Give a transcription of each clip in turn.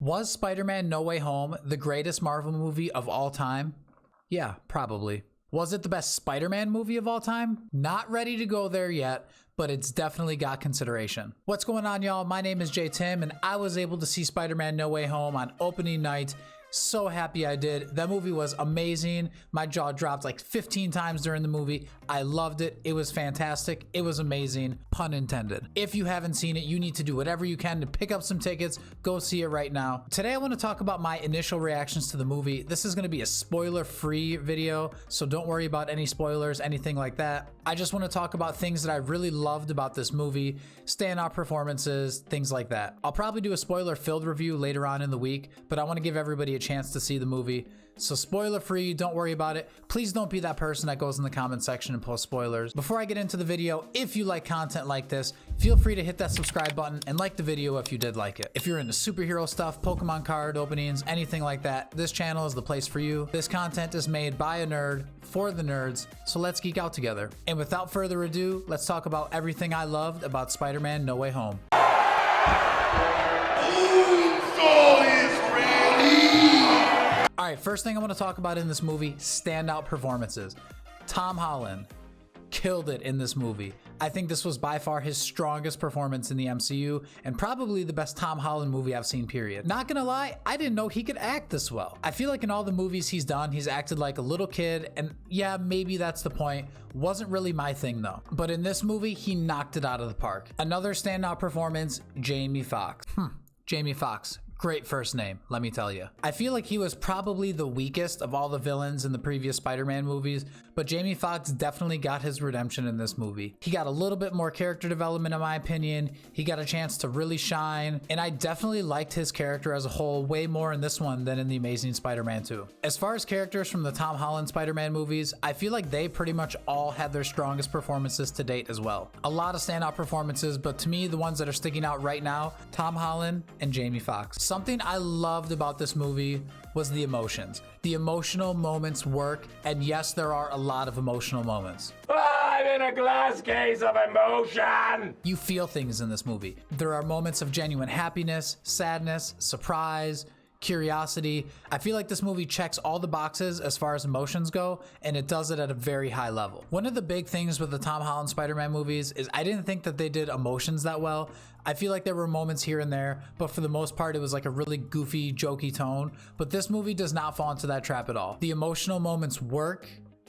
Was Spider-Man No Way Home the greatest Marvel movie of all time? Yeah, probably. Was it the best Spider-Man movie of all time? Not ready to go there yet, but it's definitely got consideration. What's going on, y'all? My name is Jay Tim, and I was able to see Spider-Man No Way Home on opening night. So happy I did. That movie was amazing. My jaw dropped like 15 times during the movie. I loved it. It was fantastic. It was amazing, pun intended. If you haven't seen it, you need to do whatever you can to pick up some tickets. Go see it right now. Today I want to talk about my initial reactions to the movie. This is going to be a spoiler-free video, so don't worry about any spoilers, anything like that. I just want to talk about things that I really loved about this movie, standout performances, things like that. I'll probably do a spoiler-filled review later on in the week, but I want to give everybody a chance to see the movie. So spoiler free, don't worry about it. Please don't be that person that goes in the comment section and posts spoilers. Before I get into the video, if you like content like this, feel free to hit that subscribe button and like the video if you did like it. If you're into superhero stuff, Pokemon card openings, anything like that, this channel is the place for you. This content is made by a nerd for the nerds, so let's geek out together. And without further ado, let's talk about everything I loved about Spider-Man No Way Home. All right, first thing I want to talk about in this movie, standout performances. Tom Holland killed it in this movie. I think this was by far his strongest performance in the MCU and probably the best Tom Holland movie I've seen, period. Not gonna lie, I didn't know he could act this well. I feel like in all the movies he's done, he's acted like a little kid, and yeah, maybe that's the point. Wasn't really my thing though. But in this movie, he knocked it out of the park. Another standout performance, Jamie Foxx. Jamie Foxx. Great first name, let me tell you. I feel like he was probably the weakest of all the villains in the previous Spider-Man movies, but Jamie Foxx definitely got his redemption in this movie. He got a little bit more character development in my opinion. He got a chance to really shine, and I definitely liked his character as a whole way more in this one than in The Amazing Spider-Man 2. As far as characters from the Tom Holland Spider-Man movies, I feel like they pretty much all had their strongest performances to date as well. A lot of standout performances, but to me, the ones that are sticking out right now, Tom Holland and Jamie Foxx. Something I loved about this movie was the emotions. The emotional moments work, and yes, there are a lot of emotional moments. I'm in a glass case of emotion! You feel things in this movie. There are moments of genuine happiness, sadness, surprise, curiosity. I feel like this movie checks all the boxes as far as emotions go, and it does it at a very high level. One of the big things with the Tom Holland Spider-Man movies is I didn't think that they did emotions that well. I feel like there were moments here and there, but for the most part, it was like a really goofy, jokey tone. But this movie does not fall into that trap at all. The emotional moments work,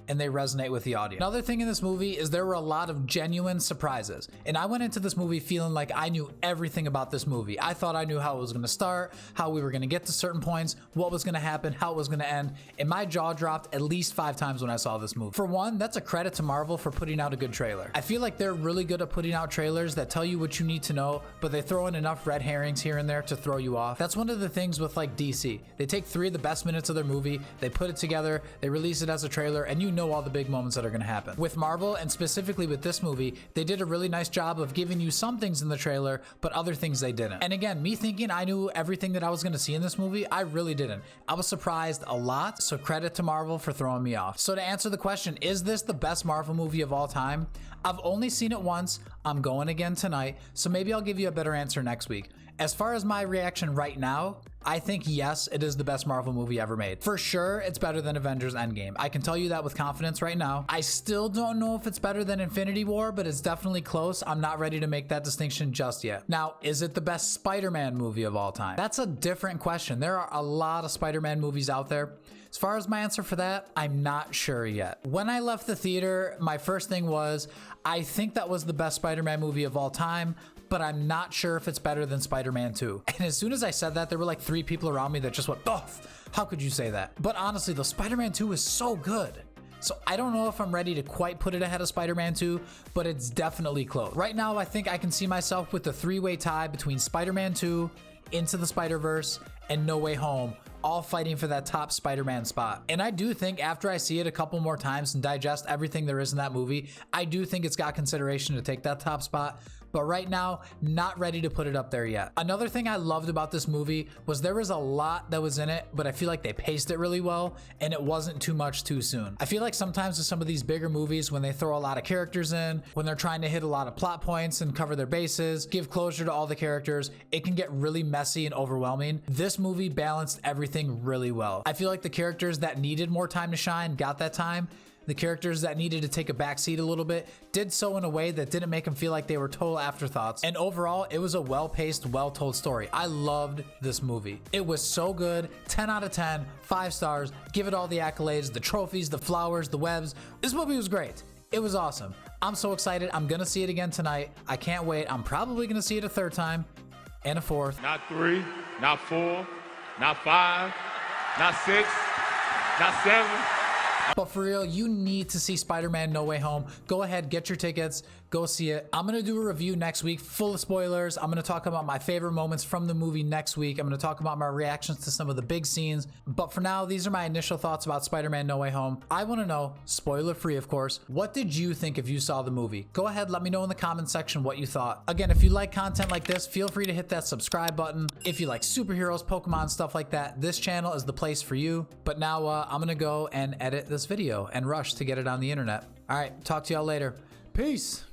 and they resonate with the audience. Another thing in this movie is there were a lot of genuine surprises. And I went into this movie feeling like I knew everything about this movie. I thought I knew how it was gonna start, how we were gonna get to certain points, what was gonna happen, how it was gonna end. And my jaw dropped at least 5 times when I saw this movie. For one, that's a credit to Marvel for putting out a good trailer. I feel like they're really good at putting out trailers that tell you what you need to know, but they throw in enough red herrings here and there to throw you off. That's one of the things with like DC. They take 3 of the best minutes of their movie, they put it together, they release it as a trailer, and you know all the big moments that are going to happen. With Marvel, and specifically with this movie, they did a really nice job of giving you some things in the trailer, but other things they didn't. And again, me thinking I knew everything that I was going to see in this movie, I really didn't. I was surprised a lot, so credit to Marvel for throwing me off. So to answer the question, is this the best Marvel movie of all time? I've only seen it once. I'm going again tonight, so maybe I'll give you a better answer next week. As far as my reaction right now, I think yes, it is the best Marvel movie ever made. For sure, it's better than Avengers Endgame. I can tell you that with confidence right now. I still don't know if it's better than Infinity War, but it's definitely close. I'm not ready to make that distinction just yet. Now, is it the best Spider-Man movie of all time? That's a different question. There are a lot of Spider-Man movies out there. As far as my answer for that, I'm not sure yet. When I left the theater, my first thing was, I think that was the best Spider-Man movie of all time, but I'm not sure if it's better than Spider-Man 2. And as soon as I said that, there were like 3 people around me that just went, oh, how could you say that? But honestly, though, Spider-Man 2 is so good. So I don't know if I'm ready to quite put it ahead of Spider-Man 2, but it's definitely close. Right now, I think I can see myself with the 3-way tie between Spider-Man 2, Into the Spider-Verse, and No Way Home, all fighting for that top Spider-Man spot. And I do think after I see it a couple more times and digest everything there is in that movie, I do think it's got consideration to take that top spot. but right now, not ready to put it up there yet. Another thing I loved about this movie was there was a lot that was in it, but I feel like they paced it really well and it wasn't too much too soon. I feel like sometimes with some of these bigger movies, when they throw a lot of characters in, when they're trying to hit a lot of plot points and cover their bases, give closure to all the characters, it can get really messy and overwhelming. This movie balanced everything really well. I feel like the characters that needed more time to shine got that time. The characters that needed to take a backseat a little bit did so in a way that didn't make them feel like they were total afterthoughts. And overall, it was a well-paced, well-told story. I loved this movie. It was so good. 10 out of 10, 5 stars. Give it all the accolades, the trophies, the flowers, the webs. This movie was great. It was awesome. I'm so excited. I'm gonna see it again tonight. I can't wait. I'm probably gonna see it a third time and a fourth. Not 3, not 4, not 5, not 6, not 7. But for real, you need to see Spider-Man No Way Home. Go ahead, get your tickets, go see it. I'm gonna do a review next week, full of spoilers. I'm gonna talk about my favorite moments from the movie next week. I'm gonna talk about my reactions to some of the big scenes. But for now, these are my initial thoughts about Spider-Man No Way Home. I wanna know, spoiler free of course, what did you think if you saw the movie? Go ahead, let me know in the comment section what you thought. Again, if you like content like this, feel free to hit that subscribe button. If you like superheroes, Pokemon, stuff like that, this channel is the place for you. But now I'm gonna go and edit this video and rush to get it on the internet. All right, talk to y'all later. Peace.